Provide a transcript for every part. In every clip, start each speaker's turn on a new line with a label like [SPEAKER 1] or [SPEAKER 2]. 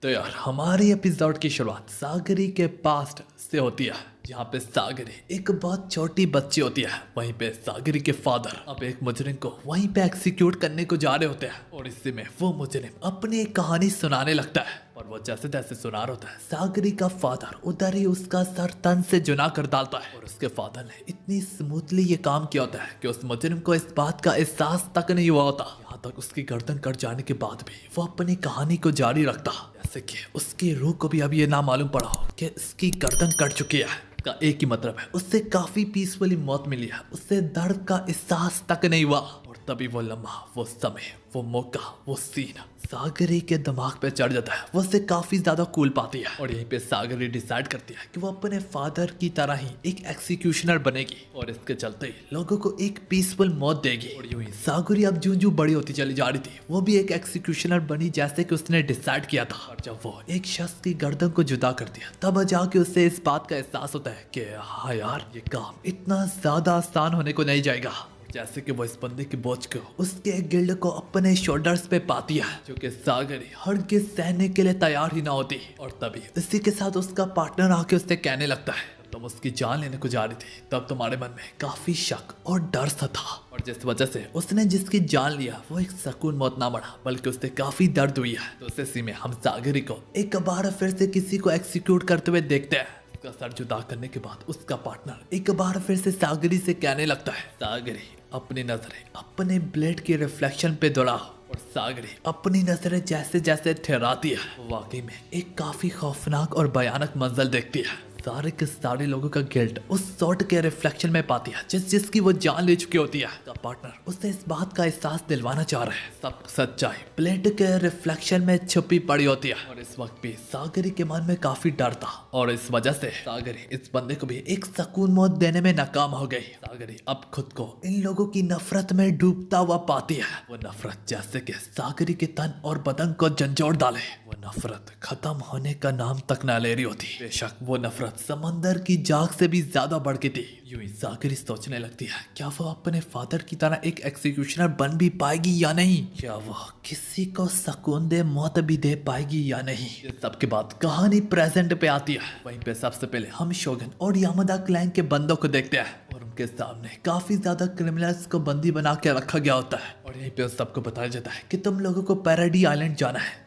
[SPEAKER 1] तो यार हमारी एपिसोड की शुरुआत सागरी के पास्ट से होती है, जहाँ पे सागरी एक बहुत छोटी बच्ची होती है। वहीं पे सागरी के फादर अब एक मुजरिम को वहीं पे एक्सिक्यूट करने को जा रहे होते हैं और इसी में वो मुजरिम अपनी एक कहानी सुनाने लगता है। और वो जैसे तैसे सुना रहा होता है, सागरी का फादर उधर ही उसका सर तन से जुना कर डालता है। और उसके फादर ने इतनी स्मूथली ये काम किया होता है कि उस मुजरिम को इस बात का एहसास तक नहीं हुआ होता। यहाँ तक उसकी गर्दन कट जाने के बाद भी वो अपनी कहानी को जारी रखता, जैसे कि उसकी रूह को भी अब ये ना मालूम पड़ा हो कि इसकी गर्दन कट चुकी है। का एक ही मतलब है, उससे काफी पीसफुली मौत मिली है, उससे दर्द का एहसास तक नहीं हुआ। और तभी वो लम्हा, वो समय, वो मौका, वो सीन सागरी के दिमाग पे चढ़ जाता है। वो उससे काफी ज्यादा कूल पाती है और यहीं पे सागरी डिसाइड करती है कि वो अपने फादर की तरह ही एक एक्सिक्यूशनर बनेगी और इसके चलते ही लोगों को एक पीसफुल मौत देगी। और यूं ही सागरी अब जूं जूं बड़ी होती चली जा रही थी, वो भी एक एक्सिक्यूशनर बनी जैसे कि उसने डिसाइड किया था। और जब वो एक शख्स की गर्दन को जुदा कर दिया, तब जाके उससे इस बात का एहसास होता है कि हाँ यार, ये काम इतना ज्यादा आसान होने को नहीं जाएगा। जैसे कि वो इस बंदे के बोझ को, उसके गिल्ड को अपने शोल्डर्स पे पाती है, जो कि सागरी हरगिज़ सहने के लिए तैयार ही ना होती। और तभी इसी के साथ उसका पार्टनर आके उससे कहने लगता है, तुम उसकी जान लेने को जा रही थी, तब तुम्हारे मन में काफी शक और डर सा था। और जिस वजह से उसने जिसकी जान लिया वो एक सुकून मौत ना मरा, बल्कि उससे काफी दर्द हुई है। तो इसी में हम सागरी को एक बार फिर से किसी को एक्सिक्यूट करते हुए देखते हैं। उसका सर जुदा करने के बाद उसका पार्टनर एक बार फिर से सागरी से कहने लगता है, सागरी अपनी नजरें अपने ब्लेड के रिफ्लेक्शन पे दौड़ाओ। और सागरी अपनी नजरें जैसे जैसे ठहराती है, वो वाकई में एक काफी खौफनाक और भयानक मंजर देखती है। सारे के सारे लोगों का गिल्ट उस सॉर्ट के रिफ्लेक्शन में पाती है जिसकी वो जान ले चुकी होती है। उसका पार्टनर उसे इस बात का एहसास दिलवाना चाह रहा है, सब सच्चाई ब्लेड के रिफ्लेक्शन में छुपी पड़ी होती है। और इस वक्त भी सागरी के मन में काफी डर था और इस वजह से सागरी इस बंदे को भी एक सुकून मौत देने में नाकाम हो गई। सागरी अब खुद को इन लोगों की नफरत में डूबता हुआ पाती है। वो नफरत जैसे कि सागरी के तन और बदन को झंझोड़ डाले। वो नफरत खत्म होने का नाम तक ना ले रही होती। बेशक वो नफरत समंदर की जाग से भी ज्यादा बढ़ गई थी। यूं ही सागरी सोचने लगती है, क्या वो अपने फादर की तरह एक एक्सिक्यूशनर बन भी पाएगी या नहीं, क्या वो किसी को सुकून दे मौत भी दे पाएगी या नहीं। इस सब के बाद कहानी प्रेजेंट पे आती है। वहीं पे सबसे पहले हम शोगन और यामादा क्लैन के बंदों को देखते हैं और उनके सामने काफी ज्यादा क्रिमिनल्स को बंदी बना के रखा गया होता है। और यहीं पे सबको बताया जाता है कि तुम लोगों को पैराडी आइलैंड जाना है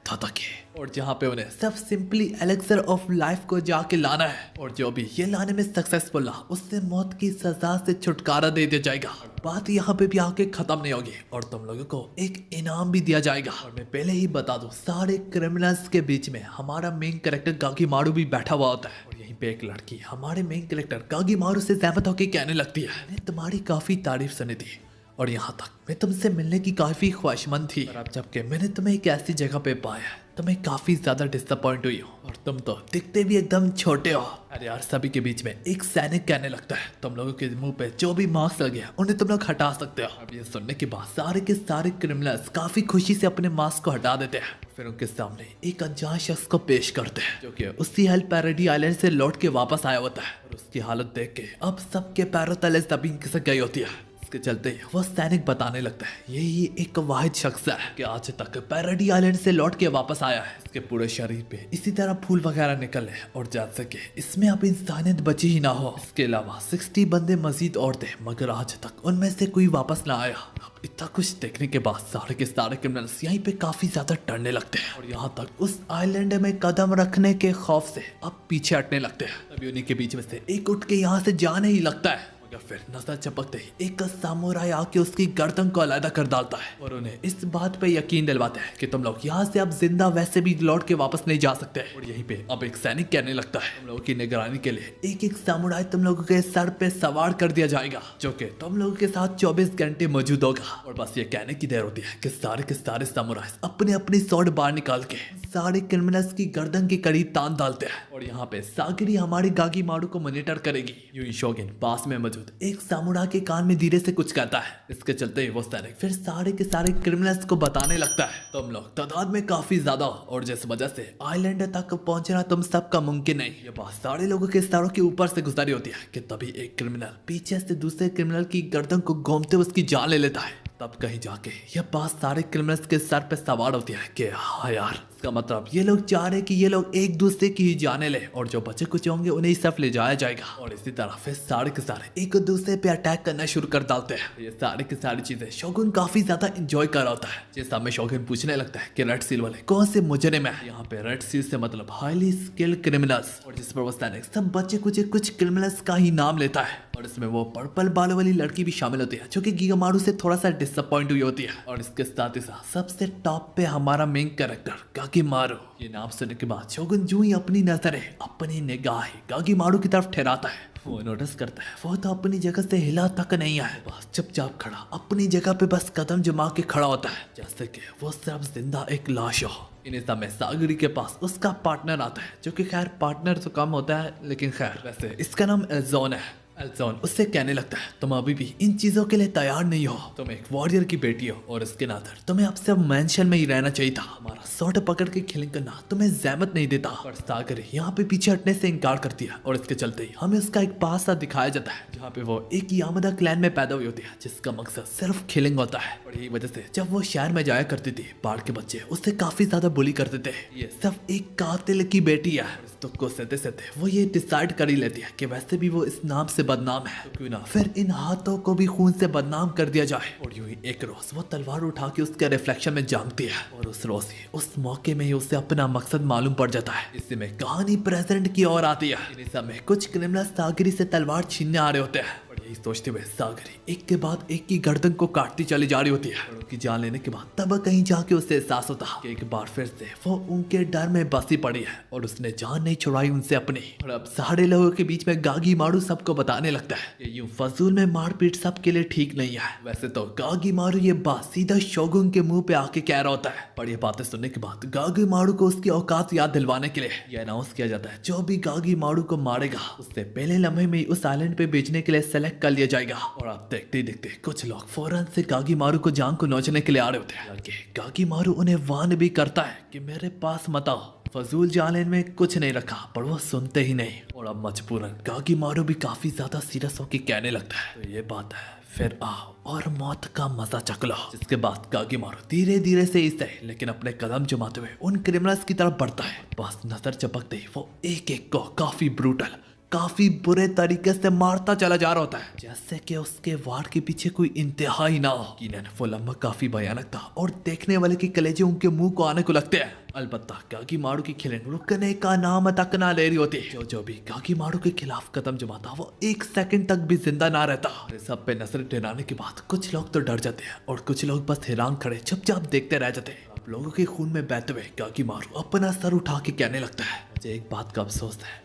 [SPEAKER 1] और जहाँ पे उन्हें सब सिंपली एलेक्सर ऑफ लाइफ को जाके लाना है। और जो भी ये लाने में सक्सेसफुल रहा, उससे मौत की सजा से छुटकारा दे दिया जाएगा। बात यहाँ पे भी आके खत्म नहीं होगी और तुम लोगों को एक इनाम भी दिया जाएगा। और मैं पहले ही बता दूं, सारे क्रिमिनल्स के बीच में हमारा मेन कैरेक्टर गागी मारू भी बैठा हुआ होता है। और यहीं पे एक लड़की हमारे मेन कैरेक्टर गागी मारू से सहमत होकर कहने लगती है, मैंने तुम्हारी काफी तारीफ सुनी थी और यहाँ तक मैं तुमसे मिलने की काफी ख्वाहिशमंद थी, और अब जबकि मैंने तुम्हें एक ऐसी जगह पे पाया है तो मैं काफी ज्यादा डिसअपॉइंट हुई हूँ। और तुम तो दिखते भी एकदम छोटे हो। अरे यार, सभी के बीच में एक सैनिक कहने लगता है, तुम लोगों के मुंह पे जो भी मार्क्स लगे हैं उन्हें तुम लोग हटा सकते हो। अब ये सुनने के बाद सारे के सारे क्रिमिनल्स काफी खुशी से अपने मास्क को हटा देते हैं। फिर उनके सामने एक अनजान शख्स को पेश करते हैं, जो कि उसी हेल पैराडी आइलैंड से लौट के वापस आया होता है। और उसकी हालत देख के अब सबके पैरों तले जमीन खिसक गई होती है। इसके चलते वो सैनिक बताने लगता है, यही एक वाहिद शख्स है कि आज तक पैराडी आइलैंड से लौट के वापस आया है। इसके पूरे शरीर पे इसी तरह फूल वगैरह निकले और जैसे कि इसमें अब इंसानियत बची ही ना हो। इसके अलावा 60 बंदे मजीद और थे, मगर आज तक उनमें से कोई वापस ना आया। अब इतना कुछ देखने के बाद सारे के सारे क्रिमिनल्स यहीं पे काफी ज्यादा डरने लगते हैं और यहाँ तक उस आइलैंड में कदम रखने के खौफ से अब पीछे हटने लगते हैं। तभी उन्हीं के बीच में से एक उठ के यहाँ से जाने ही लगता है, मगर फिर नजर चपकते ही एक सामुराई आके उसकी गर्दन को अलग कर डालता है और उन्हें इस बात पे यकीन दिलवाता है कि तुम लोग यहाँ से अब जिंदा वैसे भी लौट के वापस नहीं जा सकते। और यहीं पे अब एक सैनिक कहने लगता है, तुम लोगों की निगरानी के लिए एक एक सामुराई तुम लोगों के सर पे सवार कर दिया जाएगा, जो कि तुम लोगों के साथ 24 घंटे मौजूद होगा। और बस ये कहने की देर होती है कि सारे के सारे सामुराई अपने अपनी स्वॉर्ड बाहर निकाल के सारे क्रिमिनल्स की गर्दन के करीब तान डालते हैं। और यहाँ पे सागरी हमारी गागी मारू को मॉनिटर करेगी। यूं ही शोगिन पास में मौजूद एक सामुराई के कान में धीरे से कुछ कहता है। इसके चलते ही वो सैनिक फिर सारे के सारे क्रिमिनल्स को बताने लगता है, तुम लोग तादाद में काफी ज्यादा हो और जिस वजह से आइलैंड तक पहुंचना तुम सबका मुमकिन नहीं। ये बात सारे लोगों के सरों के ऊपर से गुजरी होती है कि तभी एक क्रिमिनल पीछे से दूसरे क्रिमिनल की गर्दन को घूमते उसकी जान ले लेता है। तब कहीं जाके ये बात सारे क्रिमिनल्स के सर पे सवार होती है कि हाँ यार, इसका मतलब ये लोग चाह रहे कि ये लोग एक दूसरे की ही जाने ले और जो बचे कुछ होंगे उन्हें सिर्फ ले जाया जाएगा। और इसी तरह फिर सारे के सारे एक दूसरे पे अटैक करना शुरू कर डालते हैं। ये सारी की सारी चीजें शोगुन काफी ज्यादा एंजॉय कर रहा होता है। जैसा में शोगुन पूछने लगता है कि रेड सील वाले कौन से मुजरिम है। यहाँ पे रेड सील से मतलब हाईली स्किल्ड क्रिमिनल्स, और जिस पर वो सैनिक सब बच्चे कुछ क्रिमिनल्स का ही नाम लेता है। और इसमें वो पर्पल बालों वाली लड़की भी शामिल होती है जो कि गिगामारू से थोड़ा सा डिसअपॉइंट हुई होती है। और इसके साथ ही साथ सबसे टॉप पे हमारा मेन कैरेक्टर गागीमारू। ये नाम सुनने के बाद शोगुन जो ही अपनी नजरें अपनी निगाहें गागीमारू की तरफ ठहराता है। वो नोटिस करता है वो तो अपनी जगह से हिला तक नहीं है, बस चुपचाप खड़ा अपनी जगह पे बस कदम जमा के खड़ा होता है जैसे कि वो सिर्फ जिंदा एक लाश हो। इन्हीं समय सागरी के पास उसका पार्टनर आता है जो कि खैर पार्टनर तो कम होता है, लेकिन खैर वैसे इसका नाम एल्जोन है। एल्जोन उससे कहने लगता है तुम अभी भी इन चीजों के लिए तैयार नहीं हो, तुम एक वॉरियर की बेटी हो और इसके नाते तुम्हें अब से मेंशन में ही रहना चाहिए था। हमारा सॉर्ट पकड़ के खिलिंग करना तुम्हें जहमत नहीं देता। पर सागरी यहाँ पे पीछे हटने से इनकार करती है और इसके चलते ही हमें उसका एक पास सा दिखाया जाता है जहाँ पे वो एक यामदा क्लैन में पैदा हुई होती है जिसका मकसद सिर्फ खिलिंग होता है। और यही वजह से जब वो शहर में जाया करती थी बाढ़ के बच्चे उससे काफी ज्यादा बुली करते थे। ये सिर्फ एक कातिल की बेटी है। इस दुख को सहते सहते वो ये डिसाइड कर ही लेती है कि वैसे भी वो इस नाम से बदनाम है, तो क्यों ना फिर इन हाथों को भी खून से बदनाम कर दिया जाए। और यूं ही एक रोज वो तलवार उठा के उसके रिफ्लेक्शन में झांकती है और उस रोज ही उस मौके में ही उसे अपना मकसद मालूम पड़ जाता है। इसी में कहानी प्रेजेंट की ओर आती है। इस समय कुछ क्रिमिनल सागरी से तलवार छीनने आ रहे होते हैं और यही सोचते हुए सागरी एक के बाद एक की गर्दन को काटती चली जा रही होती है। और उनकी जान लेने के बाद तब कहीं जाके उसे एहसास होता है कि एक बार फिर से वो उनके डर में बसी पड़ी है और उसने जान नहीं छुड़ाई उनसे अपनी। और अब सारे लोगों के बीच में गागीमारू सबको बताने लगता है कि यूं फजूल में मारपीट सबके लिए ठीक नहीं है। वैसे तो गागीमारू ये बात सीधा शोगुन के मुंह पे आके कह रहा होता है। पर ये बातें सुनने के बाद गागीमारू को उसकी औकात याद दिलवाने के लिए यह अनाउंस किया जाता है जो भी गागीमारू को मारेगा उससे पहले लम्हे में उस आइलैंड पे भेजने के लिए सेलेक्ट कर लिया जाएगा। और आप देखते ही देखते कुछ लोग फौरन से गागीमारू को जान को नोचने के लिए आ रहे होते हैं। गागीमारू उन्हें वार्न भी करता है कि मेरे पास मत आओ, फजूल जालन में कुछ नहीं रखा, पर वो सुनते ही नहीं। और अब मजबूरन गागीमारू भी काफी ज्यादा सीरियस होकर कहने लगता है तो ये बात है फिर आओ और मौत का मजा चख लो। जिसके बाद गागीमारू धीरे धीरे से ही सही लेकिन अपने कदम जमाते हुए उन क्रिमिनल्स की तरफ बढ़ता है। बस नजर चपकते ही वो एक एक को काफी ब्रूटल काफी बुरे तरीके से मारता चला जा रहा होता है जैसे कि उसके वार के पीछे कोई इंतहा ही ना हो। यकीनन वो लम्हा काफी भयानक था और देखने वाले के कलेजे उनके मुंह को आने को लगते हैं। अलबत्ता गागीमारू की खिलन रुकने का नाम तक ना ले रही होती। जो भी गागीमारू के खिलाफ कदम जमाता वो एक सेकंड तक भी जिंदा ना रहता। सब पे नजर टिराने के बाद कुछ लोग तो डर जाते हैं और कुछ लोग बस हैरान खड़े चुपचाप देखते रह जाते हैं। अब लोगों के खून में बहते हुए गागीमारू अपना सर उठा के कहने लगता है मुझे एक बात का अफसोस है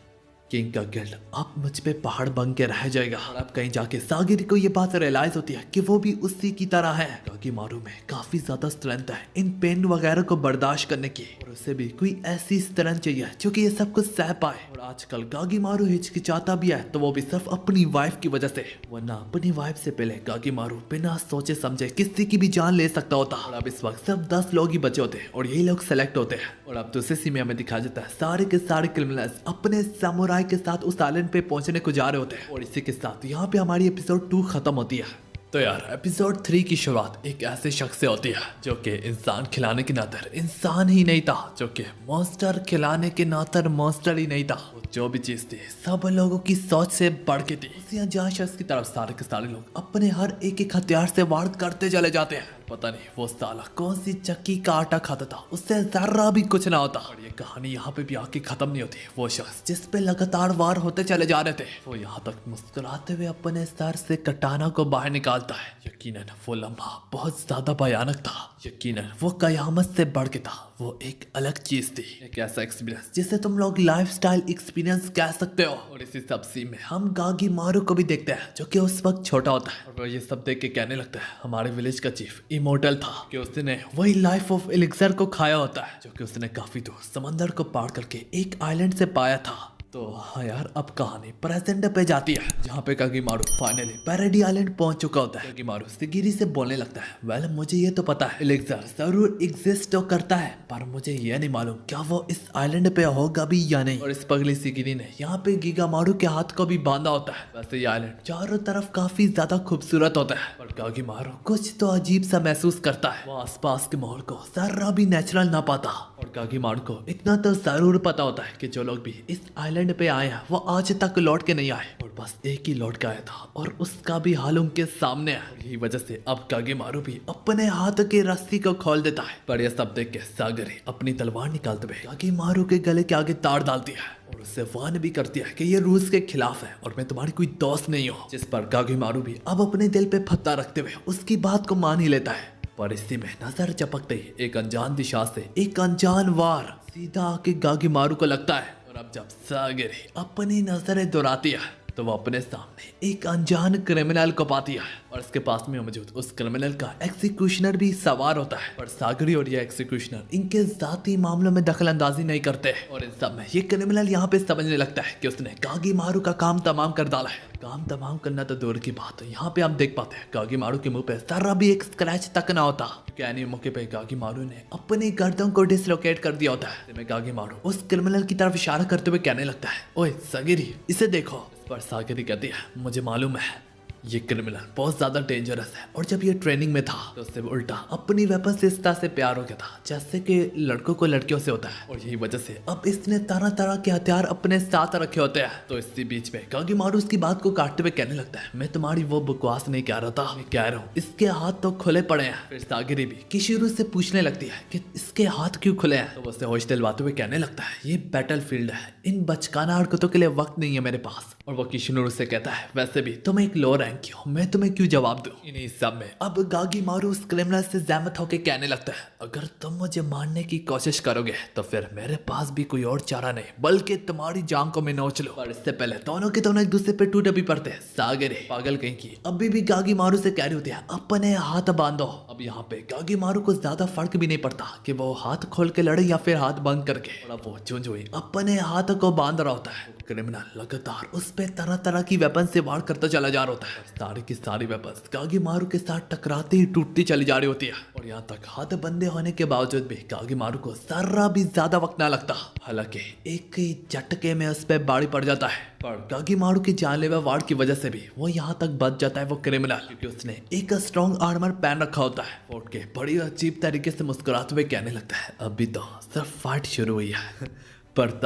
[SPEAKER 1] कि इनका गिल्ड अब मुझ पे पहाड़ बन के रह जाएगा। और अब कहीं जाके सागिरी को ये बात रियलाइज होती है कि वो भी उसी की तरह है। गागीमारू में काफी ज्यादा स्ट्रेंथ है इन पेन वगैरह को बर्दाश्त करने की और उसे भी कोई ऐसी स्ट्रेंथ चाहिए जो कि ये सब कुछ सह पाए। और आजकल गागीमारू हिचकिचाता भी है तो वो भी सिर्फ अपनी वाइफ की वजह से, वरना अपनी वाइफ से पहले गागीमारू बिना सोचे समझे किसी की भी जान ले सकता होता। और अब इस वक्त सिर्फ 10 लोग ही बचे होते हैं और यही लोग सेलेक्ट होते हैं। और अब दूसरे सीन में हमें दिखाया जाता है सारे के सारे क्रिमिनल्स अपने सामुराई के साथ उस आइलैंड पे पहुंचने को जा रहे होते हैं। और इसी के साथ यहाँ पे हमारी एपिसोड 2 खत्म होती है। तो यार एपिसोड 3 की शुरुआत एक ऐसे शख्स से होती है जो कि इंसान खिलाने के नाते इंसान ही नहीं था, जो कि मॉन्स्टर खिलाने के नाते मॉन्स्टर ही नहीं था। जो भी चीज थी सब लोगों की सोच से बढ़ के थी। उसी अनजान शख्स की तरफ सारे के सारे लोग अपने हर एक हथियार से वार करते चले जाते हैं। पता नहीं वो साला कौन सी चक्की का आटा खाता था, उससे जरा भी कुछ ना होता। और ये कहानी यहाँ पे भी आके खत्म नहीं होती। वो शख्स जिस पे लगातार वार होते चले जा रहे थे वो यहाँ तक मुस्कुराते हुए अपने सर से कटाना को बाहर निकालता है। यकीनन वो लम्हा बहुत ज्यादा भयानक था। यकीनन वो कयामत से बढ़ के था। वो एक अलग चीज थी, एक ऐसा एक्सपीरियंस जिसे तुम लोग लाइफस्टाइल एक्सपीरियंस कह सकते हो। और इसी सब सीन में हम गागीमारू को भी देखते हैं जो कि उस वक्त छोटा होता है और वो ये सब देख के कहने लगता है हमारे विलेज का चीफ इमोर्टल था कि उसने वही लाइफ ऑफ एलिक्सर को खाया होता है जो कि उसने काफी दूर समंदर को पार करके एक आइलैंड से पाया था। तो हाँ यार, अब कहानी प्रेजेंट पे जाती है जहाँ पे कागीमारू फाइनली पैराडी आइलैंड पहुंच चुका होता है। कागीमारू सिगिरी से बोलने लगता है, वेल मुझे ये तो पता है एलिक्सर जरूर एग्जिस्ट तो करता है, पर मुझे ये नहीं मालूम क्या वो इस आइलैंड पे होगा भी या नहीं। और इस पगली सिगिरी ने यहाँ पे गीगामारू के हाथ को भी बांधा होता है। वैसे ये आइलैंड चारों तरफ काफी ज्यादा खूबसूरत होता है, पर कागीमारू कुछ तो अजीब सा महसूस करता है। वो आसपास के माहौल को जरा भी नेचुरल ना पाता। और कागीमारू को इतना तो जरूर पता होता है कि जो लोग भी इस आइलैंड पे आए हैं वो आज तक लौट के नहीं आए, और बस एक ही लौट के आया था और उसका भी हाल उनके सामने है। यही वजह से अब कागीमारू भी अपने हाथ की रस्सी को खोल देता है। पर यह सब देख के सागरी अपनी तलवार निकालते हुए कागीमारू के गले के आगे तार डालती है और उससे वार्न भी करती है कि ये रूल्स के खिलाफ है और मैं तुम्हारी कोई दोस्त नहीं हूँ। जिस पर कागीमारू भी अब अपने दिल पे पत्ता रखते हुए उसकी बात को मान ही लेता है। पर इसी में नजर चपकते ही एक अनजान दिशा से एक अनजान वार सीधा आके कागीमारू को लगता है। और अब जब सागरी अपनी नजरें दोहराती है तो वो अपने सामने एक अनजान क्रिमिनल को पाती है और इसके पास में मौजूद उस क्रिमिनल का एग्जीक्यूशनर भी सवार होता है। पर सागरी और ये एग्जीक्यूशनर इनके जाती मामलों में दखल अंदाजी नहीं करते और इन सब में ये क्रिमिनल यहाँ पे समझने लगता है कि उसने कागीमारू का काम तमाम कर डाला है। काम तमाम करना तो दूर की बात है, यहाँ पे हम देख पाते हैं कागीमारू के मुंह पे जरा भी एक स्क्रैच तक ना होता। कैनी मौके पे कागीमारू ने अपनी गर्दन को डिसलोकेट कर दिया होता है। कागीमारू उस क्रिमिनल की तरफ इशारा करते हुए कहने लगता है, ओए सागिरी इसे देखो। पर सागिरी कहती है, मुझे मालूम है ये क्रिमिनल बहुत ज्यादा डेंजरस है और जब ये ट्रेनिंग में था तो उससे उल्टा अपनी वेपन से इस तरह से प्यार हो गया था जैसे कि लड़कों को लड़कियों से होता है, और यही वजह से अब इसने तरह तरह के हथियार अपने साथ रखे होते हैं। तो इसी बीच में कागीमारू उसकी बात को काटते हुए कहने लगता है, मैं तुम्हारी वो बकवास नहीं कह रहा था, मैं कह रहा हूँ इसके हाथ तो खुले पड़े हैं। फिर सागिरी भी किशिरू से पूछने लगती है कि इसके हाथ क्यों खुले हैं, तो उससे होश दिलवाते हुए कहने लगता है, ये बैटल फील्ड है, इन बचकाना हरकतों के लिए वक्त नहीं है मेरे पास। और वो किशिनोरू से कहता है, वैसे भी तुम एक लो रैंक की हो, मैं तुम्हें क्यों जवाब दूं। इन्हीं सब में अब कागीमारू उस क्रिमिनल से जहमत होकर कहने लगता है, अगर तुम मुझे मारने की कोशिश करोगे तो फिर मेरे पास भी कोई और चारा नहीं बल्कि तुम्हारी जान को मैं नोच लूं। पर इससे पहले दोनों के दोनों एक दूसरे पे टूटे भी पड़ते हैं। सागरी पागल कहीं की अभी भी कागीमारू से कह रही होती है, अपने हाथ बांधो। अब यहाँ पे कागीमारू को ज्यादा फर्क भी नहीं पड़ता कि वो हाथ खोल के लड़े या फिर हाथ बंद करके, और अब वो चुंजुई अपने हाथ को बांध रहा होता है। क्रिमिनल लगातार उस पे तरह तरह की वेपन से वार करता चला जा रहा होता है। सारी की सारी वेपन कागीमारू के साथ टकराते ही टूटती चली जा रही होती है, और यहाँ तक हाथ बंदे होने के बावजूद भी कागीमारू को जरा भी ज्यादा वक्त ना लगता। हालांकि एक ही झटके में उस पे बाड़ी पड़ जाता है, पर कागीमारू की जानलेवा वार की वजह से भी वो यहाँ तक बच जाता है वो क्रिमिनल, क्योंकि उसने एक स्ट्रॉन्ग आर्मर पहन रखा होता है। उठ के बड़ी अजीब तरीके से मुस्कुराते हुए कहने लगता है, अभी तो सिर्फ फाइट शुरू हुई है। पर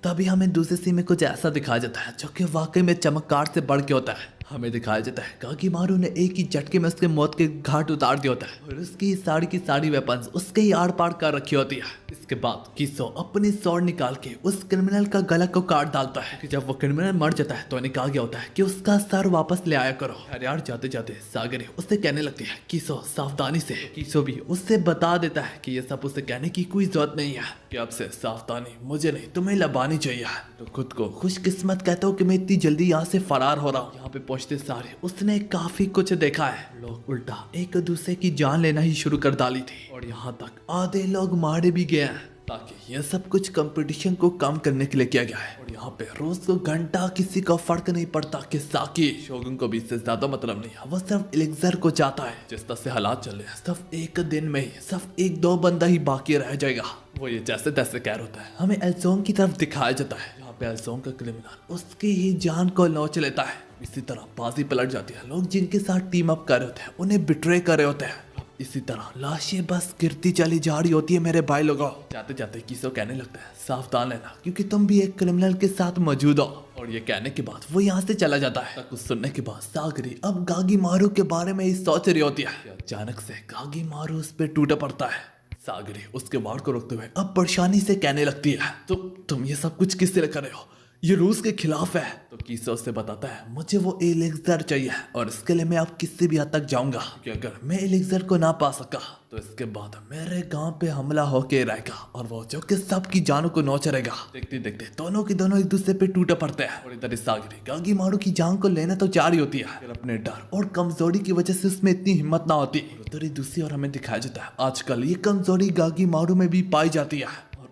[SPEAKER 1] तभी हमें दूसरे सीन में कुछ ऐसा दिखाया जाता है जो कि वाकई में चमत्कार से बढ़ के होता है। हमें दिखाया जाता है कागीमारू ने एक ही झटके में उसके मौत के घाट उतार दिया होता है और उसकी सारी की सारी वेपन्स उसके ही आड़ पार कर रखी होती है। इसके बाद किसो अपनी स्वॉर्ड निकाल के उस क्रिमिनल का गला को काट डालता है कि जब वो क्रिमिनल मर जाता है तो इन्हें कहा गया होता है कि उसका सर वापस ले आया करो। यार जाते जाते सागरी उससे कहने लगती है, किसो सावधानी से। किसो भी उससे बता देता है कि ये सब उसे कहने की कोई जरूरत नहीं है, कि अब से सावधानी मुझे नहीं तुम्हें लबानी चाहिए। तो खुद को खुशकिस्मत कहता हूँ कि मैं इतनी जल्दी यहाँ से फरार हो रहा हूँ। यहाँ पे पहुंचते सारे उसने काफी कुछ देखा है। लोग उल्टा एक दूसरे की जान लेना ही शुरू कर डाली थी और यहाँ तक आधे लोग मारे भी गए हैं, ताकि यह सब कुछ कंपटीशन को कम करने के लिए किया गया है। और यहाँ पे रोज को घंटा किसी का फर्क नहीं पड़ता कि साकी शोगुन को भी इससे ज्यादा मतलब नहीं है, वो सिर्फ एलिक्सर को चाहता है। जिस तरह से हालात चल रहे हैं सिर्फ एक दिन में ही सिर्फ एक दो बंदा ही बाकी रह जाएगा। वो ये जैसे तैसे कह होता है। हमें एल्जोंग की तरफ दिखाया जाता है, यहाँ पे एल्जोंग का क्रिमिनल उसकी ही जान को नोच लेता है। इसी तरह बाजी पलट जाती है। लोग जिनके साथ टीम अप कर रहे होते हैं उन्हें बिट्रे कर रहे होते हैं। इसी तरह लाशें बस गिरती चली जा रही होती है। मेरे भाई लोगों, जाते जाते किसो कहने लगता है, सावधान लेना क्योंकि तुम भी एक क्रिमिनल के साथ मौजूद हो। और ये कहने के बाद वो यहाँ से चला जाता है। कुछ सुनने के बाद सागरी अब कागीमारू के बारे में ही सोच रही होती है। अचानक से कागीमारू उस पर टूटा पड़ता है। सागरी उसके वार को रोकते हुए अब परेशानी से कहने लगती है, तो तुम ये सब कुछ किस लिए कर रहे हो, ये रूस के खिलाफ है। तो किसो से बताता है, मुझे वो एलिक्सर चाहिए और इसके लिए मैं अब किसी भी हद तक जाऊंगा, क्योंकि अगर मैं एलिक्सर को ना पा सका तो इसके बाद मेरे गांव पे हमला होके रहेगा और वो जो कि सबकी जानों को नोचरेगा। देखते देखते दोनों के दोनों एक दूसरे पे टूटे पड़ते हैं और इधर सागरी कागीमारू की जान को लेना तो जारी होती है, फिर अपने डर और कमजोरी की वजह से उसमें इतनी हिम्मत ना होती। उधर ही दूसरी ओर हमें दिखाया जाता है आजकल ये कमजोरी कागीमारू में भी पाई जाती है।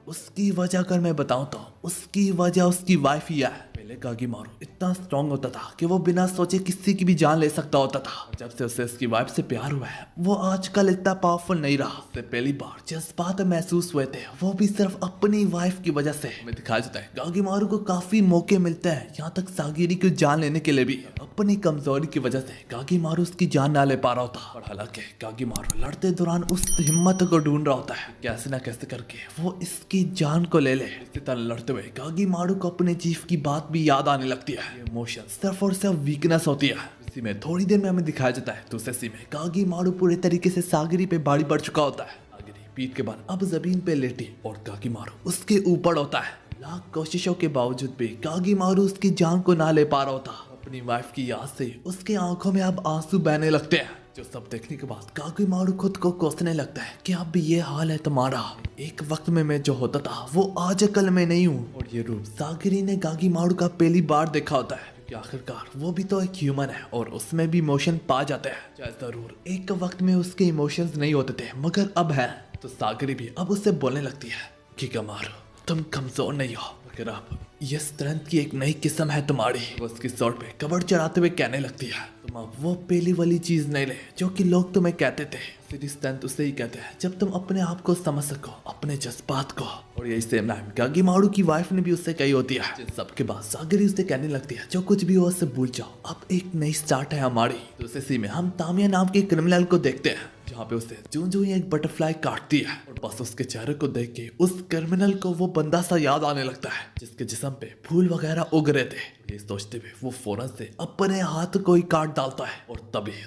[SPEAKER 1] उसकी वजह अगर मैं बताऊं तो उसकी वजह उसकी वाइफ ही है। पहले कागीमारू इतना स्ट्रांग होता था कि वो बिना सोचे किसी की भी जान ले सकता होता था। और जब से उसे उसकी वाइफ से प्यार हुआ है वो आजकल इतना पावरफुल नहीं रहा। उससे पहली बार जज्बात महसूस हुए थे वो भी सिर्फ अपनी वाइफ की वजह से। हमें दिखाया जाता है कागीमारू को काफी मौके मिलते हैं, यहाँ तक सागिरी को जान लेने के लिए भी। अपनी कमजोरी की वजह से कागीमारू उसकी जान ना ले पा रहा होता। और हालांकि कागीमारू लड़ते दौरान उस हिम्मत को ढूंढ रहा होता है कैसे ना कैसे करके वो इसकी जान को ले ले। इसी तरह लड़ते हुए कागीमारू को अपने चीफ की बात भी याद आने लगती है। ये इमोशन सिर्फ और सिर्फ वीकनेस होती है। इसी में थोड़ी देर में हमें दिखाया जाता है दूसरे सीन में कागीमारू पूरे तरीके से सागिरी पे बाड़ी बढ़ चुका होता है। सागिरी पीठ के बाद अब जमीन पे लेटी और कागीमारू उसके ऊपर होता है। लाख कोशिशों के बावजूद भी कागीमारू उसकी जान को ना ले पा रहा होता। अपनी वाइफ की याद से उसके आंखों में अब आंसू बहने लगते हैं। जो सब देखने के बाद कागीमारू खुद को कोसने लगता है कि अब ये हाल है तुम्हारा। एक वक्त में मैं जो होता था वो आज कल में नहीं हूँ। और ये रूप सागिरी ने कागीमारू का पहली बार देखा होता है क्योंकि आखिरकार वो भी तो एक ह्यूमन है और उसमें भी इमोशन पा जाते हैं। चाहे जरूर एक वक्त में उसके इमोशंस नहीं होते थे मगर अब है। तो सागिरी भी अब उससे बोलने लगती है कि कागीमारू तुम कमजोर नहीं हो मगर अब ये स्ट्रेंथ की एक नई किस्म है तुम्हारी। वो उसकी सर पे कबर चढ़ाते हुए कहने लगती है तुम अब वो पहली वाली चीज नहीं ले जो कि लोग तुम्हें कहते थे। सीधी स्ट्रेंथ उसे ही कहते हैं जब तुम अपने आप को समझ सको, अपने जज्बात को। और यही सेम लाइन कागीमारू की वाइफ ने भी उससे कही होती है। जिन सबके बाद सागिरी उससे कहने लगती है जो कुछ भी हो उससे भूल जाओ, अब एक नई स्टार्ट है हमारी। दूसरे सीन में हम तामिया नाम के क्रिमिनल को देखते हैं जहाँ पे उसे जूं ही एक बटरफ्लाई काटती है और बस उसके चेहरे को देख के उस क्रिमिनल को वो बंदा सा याद आने लगता है जिसके जिस्म पे फूल वगैरह उग रहे थे। ये सोचते हुए वो फौरन से अपने हाथ को ही काट डालता है और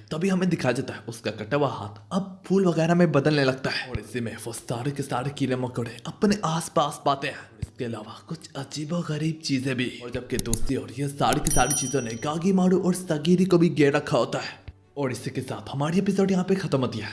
[SPEAKER 1] तभी हमें दिखाया जाता है उसका कटा हुआ हाथ अब फूल वगैरह में बदलने लगता है। और इसी में वो सारे के सारे कीड़े मकोड़े अपने आसपास पाते हैं। इसके अलावा कुछ अजीबोगरीब चीजें भी। और जबकि दोस्ती और ये सारी की सारी चीजों ने कागीमारू और सागिरी को भी घेर रखा होता है। और इसी के साथ हमारी एपिसोड यहाँ पे खत्म होती है।